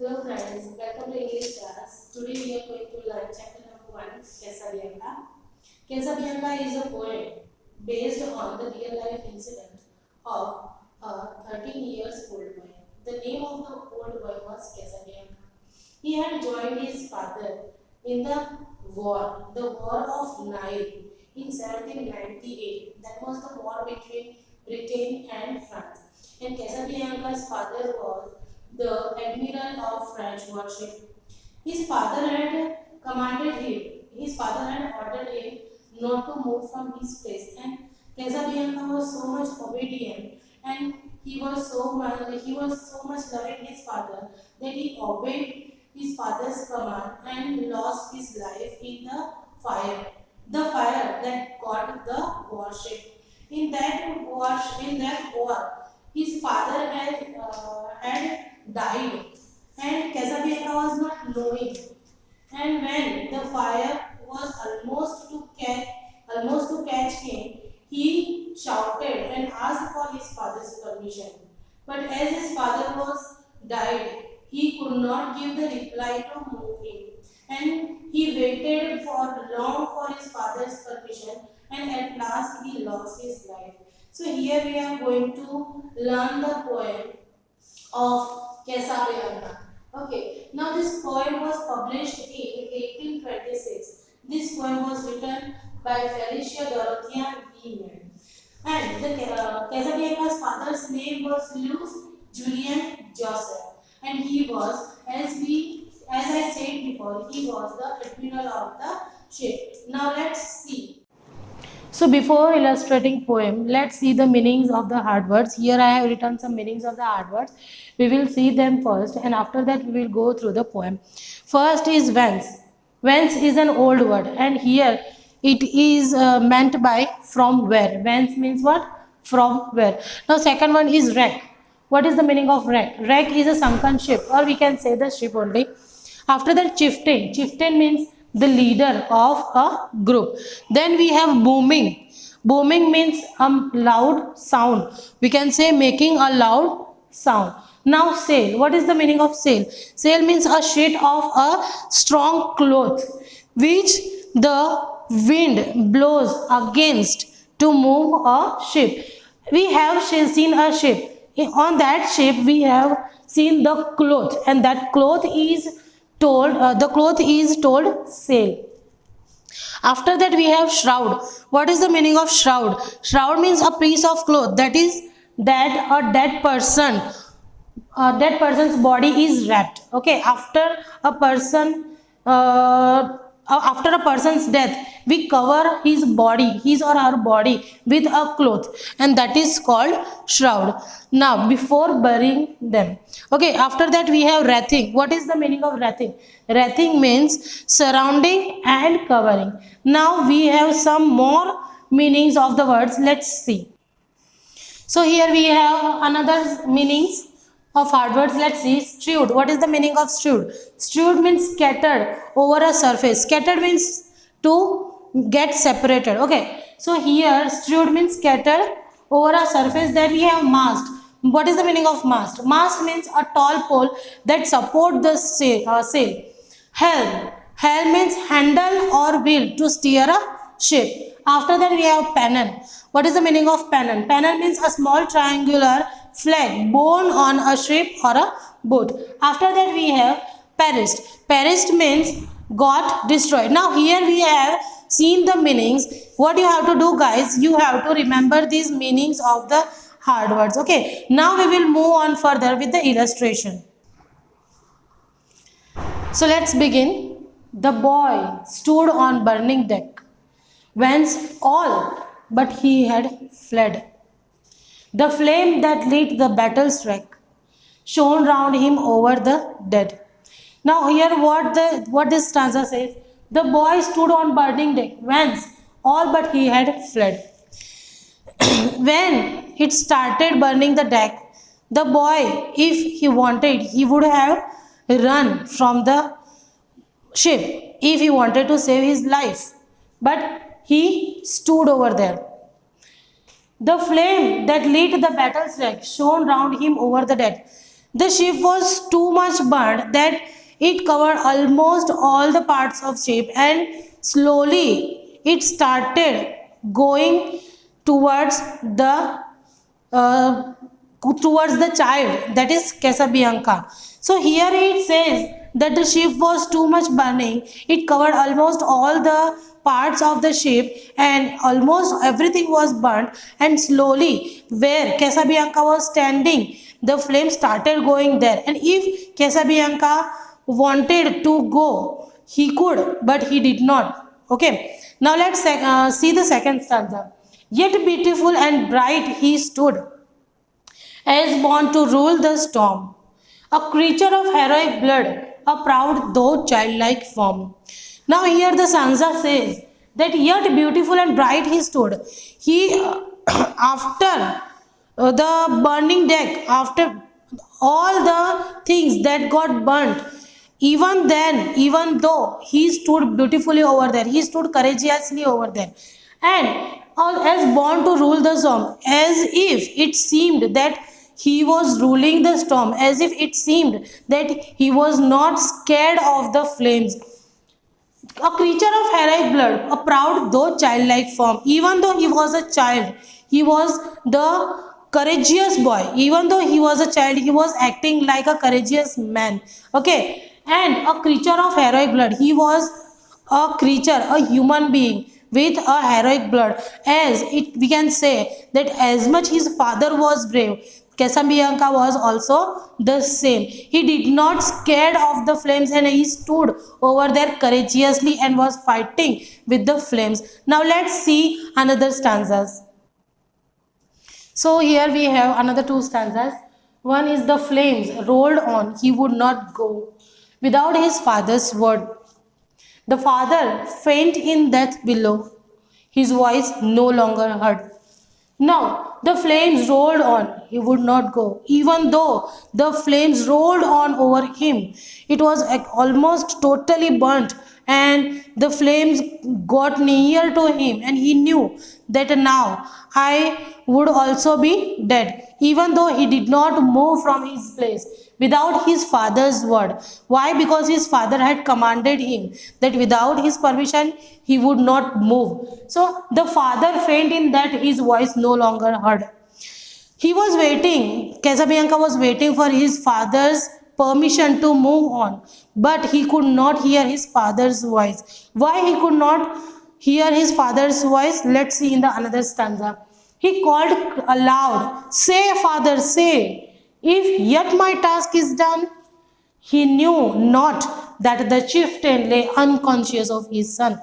Hello friends, welcome to English class. Today we are going to learn chapter number 1, Casabianca. Casabianca is a poem based on the real life incident of a 13 years old boy. The name of the old boy was Casabianca. He had joined his father in the War of Nile in 1798. That was the war between Britain and France. And Casabianca's father was the admiral of French warship. His father had commanded him. His father had ordered him not to move from his place, and Casabianca was so much obedient, and he was so much loving his father that he obeyed his father's command and lost his life in the fire that caught the warship. In that war, his father had died, and Casabianca was not knowing. And when the fire was almost to catch him, he shouted and asked for his father's permission. But as his father was died, he could not give the reply to move him, and he waited for long for his father's permission, and at last he lost his life. So here we are going to learn the poem of Casabianca. Okay, now this poem was published in 1826. This poem was written by Felicia Dorothea Beeman. And Casabianca's father's name was Louis Julien Joseph, and he was, as I said before, he was the admiral of the ship. Now let's see. So before illustrating poem, let's see the meanings of the hard words. Here I have written some meanings of the hard words. We will see them first, and after that we will go through the poem. First is whence. Whence is an old word, and here it is meant by from where. Whence means what? From where. Now second one is wreck. What is the meaning of wreck? Wreck is a sunken ship, or we can say the ship only. After that, chieftain. Chieftain means the leader of a group. Then we have booming. Booming means a loud sound. We can say making a loud sound. Now sail. What is the meaning of sail? Sail means a sheet of a strong cloth which the wind blows against to move a ship. We have seen a ship. On that ship we have seen the cloth, and that cloth is told sail. After that we have shroud. What is the meaning of shroud? Shroud means a piece of cloth that a dead person's body is wrapped. Okay, after a person's death, we cover his or her body with a cloth, and that is called shroud. Now before burying them. Okay, after that we have wrathing. What is the meaning of wrathing? Wrathing means surrounding and covering. Now we have some more meanings of the words. Let's see. So here we have another meanings of hard words. Let's see. Strewed. What is the meaning of strewed? Strewed means scattered over a surface. Scattered means to get separated. Okay, so here strewed means scattered over a surface. That we have mast. What is the meaning of mast? Mast means a tall pole that support the sail. Helm. Helm means handle or wheel to steer a ship. After that we have pennon. What is the meaning of pennon? Pennon means a small triangular flag borne on a ship or a boat. After that we have perished. Perished means got destroyed. Now here we have seen the meanings. What you have to do, guys, you have to remember these meanings of the hard words. Okay, now we will move on further with the illustration. So let's begin. The boy stood on burning deck, whence all but he had fled. The flame that lit the battle's wreck shone round him over the dead. Now here what this stanza says: the boy stood on burning deck, whence all but he had fled. When it started burning the deck, the boy, if he wanted, he would have run from the ship if he wanted to save his life. But he stood over there. The flame that lit the battle's wreck shone round him over the dead. The ship was too much burnt that it covered almost all the parts of ship, and slowly it started going towards the uh, towards the child, that is Casabianca. So here it says that the ship was too much burning. It covered almost all the parts of the ship and almost everything was burnt, and slowly where Casabianca was standing, the flame started going there. And if Casabianca wanted to go, he could, but he did not. Okay, now let's see the second stanza. Yet beautiful and bright he stood, as born to rule the storm, a creature of heroic blood, a proud though childlike form. Now here the stanza says that yet beautiful and bright he stood. He after the burning deck, after all the things that got burnt, even then, even though he stood beautifully over there, he stood courageously over there, and as born to rule the storm, as if it seemed that he was ruling the storm, as if it seemed that he was not scared of the flames. A creature of heroic blood, a proud though childlike form. Even though he was a child, he was the courageous boy. Even though he was a child, he was acting like a courageous man. Okay, and a creature of heroic blood. He was a creature, a human being with a heroic blood. As it, we can say that as much his father was brave, Casabianca was also the same. He did not scared of the flames, and he stood over there courageously and was fighting with the flames. Now let's see another stanzas. So here we have another two stanzas. One is the flames rolled on, he would not go without his father's word. The father faint in death below, his voice no longer heard. Now the flames rolled on, he would not go. Even though the flames rolled on over him, it was almost totally burnt, and the flames got near to him, and he knew that now I would also be dead. Even though he did not move from his place without his father's word. Why? Because his father had commanded him that without his permission he would not move. So the father faint in that his voice no longer heard. He was waiting, Casabianca was waiting for his father's permission to move on, but he could not hear his father's voice. Why he could not hear his father's voice? Let's see in the another stanza. He called aloud, say father, say, if yet my task is done. He knew not that the chieftain lay unconscious of his son.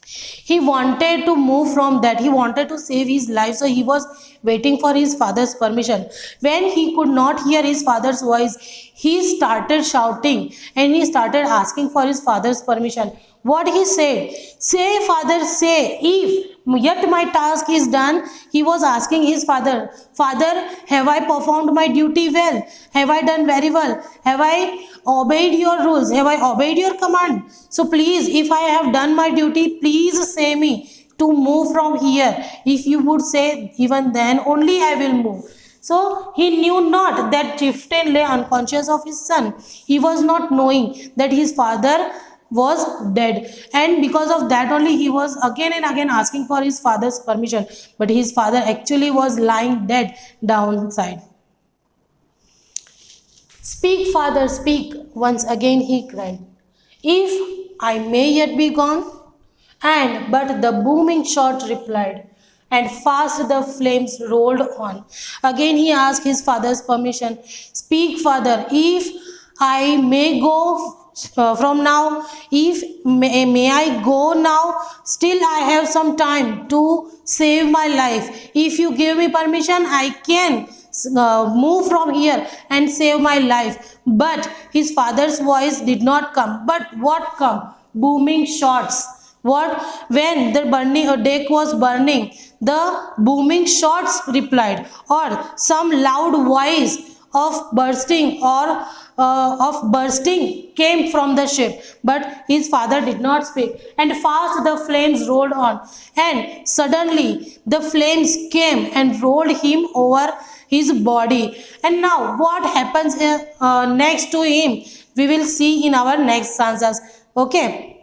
He wanted to move from that. He wanted to save his life. So he was waiting for his father's permission. When he could not hear his father's voice, he started shouting and he started asking for his father's permission. What he said, say father, say, if yet my task is done. He was asking his father, father, have I performed my duty well? Have I done very well? Have I obeyed your rules? Have I obeyed your command? So please, if I have done my duty, please say me to move from here. If you would say, even then only I will move. So he knew not that chieftain lay unconscious of his son. He was not knowing that his father was dead, and because of that only he was again and again asking for his father's permission, but his father actually was lying dead downside. Speak father, speak, once again he cried, if I may yet be gone. And but the booming shot replied, and fast the flames rolled on. Again he asked his father's permission, speak father, if I may go from now, if may I go now, still I have some time to save my life. If you give me permission, I can move from here and save my life. But his father's voice did not come. But what come? Booming shots. What? When the burning deck was burning, the booming shots replied, or some loud voice of bursting or of bursting came from the ship, but his father did not speak. And fast the flames rolled on, and suddenly the flames came and rolled him over his body. And now what happens next to him, we will see in our next stanzas. Okay.